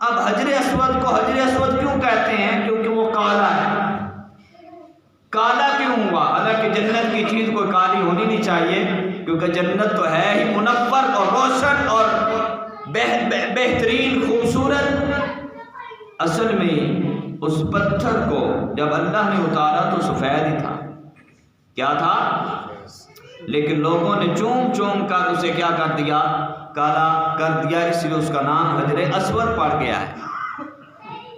اب حجر اسود کو حجر اسود کیوں کہتے ہیں؟ کیونکہ وہ کالا ہے۔ کالا کیوں ہوا؟ حالانکہ جنت کی چیز کوئی کالی ہونی نہیں چاہیے، کیونکہ جنت تو ہے ہی منور اور روشن اور بہترین خوبصورت۔ اصل میں اس پتھر کو جب اللہ نے اتارا تو سفید ہی تھا، کیا تھا؟ لیکن لوگوں نے چوم چوم کر اسے کیا کر دیا؟ کالا کر دیا، اس لیے اس کا نام حجر اسود پڑ گیا ہے۔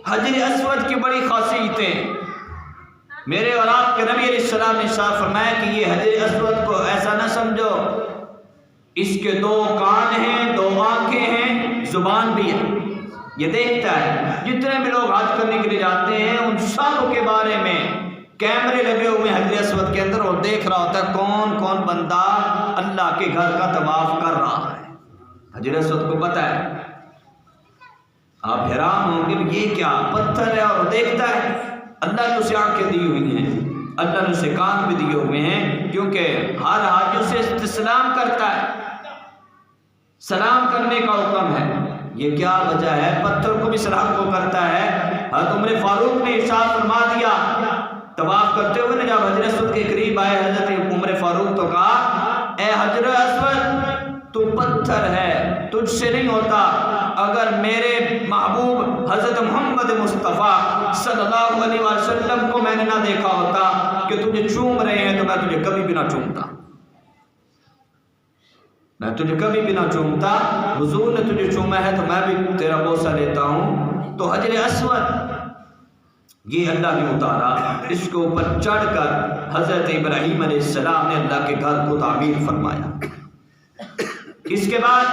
حجر اسود کی بڑی خاصیتیں میرے اور آپ کے نبی علیہ السلام نے ارشاد فرمایا کہ یہ حجر اسود کو ایسا نہ سمجھو، اس کے 2 کان ہیں، 2 آنکھیں ہیں، زبان بھی ہے، یہ دیکھتا ہے۔ جتنے بھی لوگ حج کرنے کے لیے جاتے ہیں ان سب کے بارے میں کیمرے لگے ہوئے ہیں حجر اسود کے اندر، اور دیکھ رہا ہوتا ہے کون کون بندہ اللہ کے گھر کا طواف کر رہا ہے۔ حجر اسود کو پتہ ہے۔ آپ حیران ہوں گے یہ کیا پتھر ہے، اور دیکھتا ہے۔ اللہ نے اسے آنکھیں دی ہوئی ہیں، اللہ نے اسے کان بھی دیے ہوئے ہیں، کیونکہ ہر حاج اسے استسلام کرتا ہے، سلام کرنے کا حکم ہے۔ یہ کیا وجہ ہے؟ پتھر کو بھی سلام کو کرتا ہے۔ حضرت عمر فاروق نے ارشاد فرما دیا طواف کرتے ہوئے نے، جب حجر اسود کے قریب آئے حضرت عمر فاروق تو کہا اے حجر اسود تو پتھر ہے، تجھ سے نہیں ہوتا۔ اگر میرے محبوب حضرت محمد مصطفیٰ صلی اللہ علیہ وسلم کو میں نے نہ دیکھا ہوتا کہ تجھے چوم رہے ہیں تو میں تجھے کبھی بھی نہ چومتا، میں تجھے کبھی بھی نہ چومتا۔ حضور نے تجھے چوما ہے تو میں بھی تیرا بوسہ لیتا ہوں۔ تو حجر اسود یہ اللہ نے اتارا، اس کے اوپر چڑھ کر حضرت ابراہیم علیہ السلام نے اللہ کے گھر کو تعمیر فرمایا۔ اس کے بعد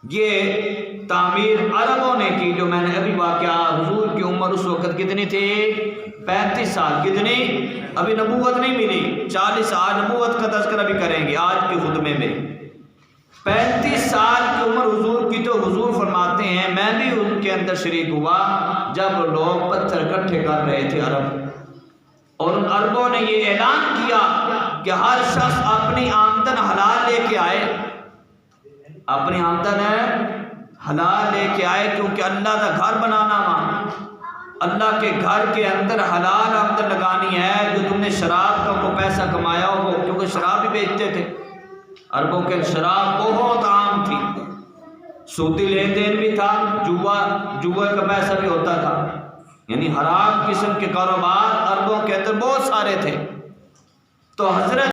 یہ تعمیر عربوں نے کی، جو میں نے ابھی واقعہ، حضور کی عمر اس وقت کتنی تھی؟ 35 سال۔ کتنی؟ ابھی نبوت نہیں ملی، 40 سال نبوت کا تذکرہ بھی کریں گے آج کے خطبے میں۔ 35 سال کی عمر حضور کی، تو حضور فرماتے ہیں میں بھی ان کے اندر شریک ہوا جب لوگ پتھر اکٹھے کر رہے تھے عرب، اور ان عربوں نے یہ اعلان کیا کہ ہر شخص اپنی آمدن حلال لے کے آئے، اپنی آمدن حلال لے کے آئے، کیونکہ اللہ کا گھر بنانا وہاں، اللہ کے گھر کے اندر حلال آمدن لگانی ہے۔ جو تم نے شراب کا کو پیسہ کمایا ہو، کیونکہ شراب بھی بیچتے تھے عربوں کے، شراب بہت عام تھی، سودی لین دین بھی تھا، جوا کا پیسہ بھی ہوتا تھا، یعنی حرام قسم کے کاروبار عربوں کے اندر بہت سارے تھے۔ تو حضرت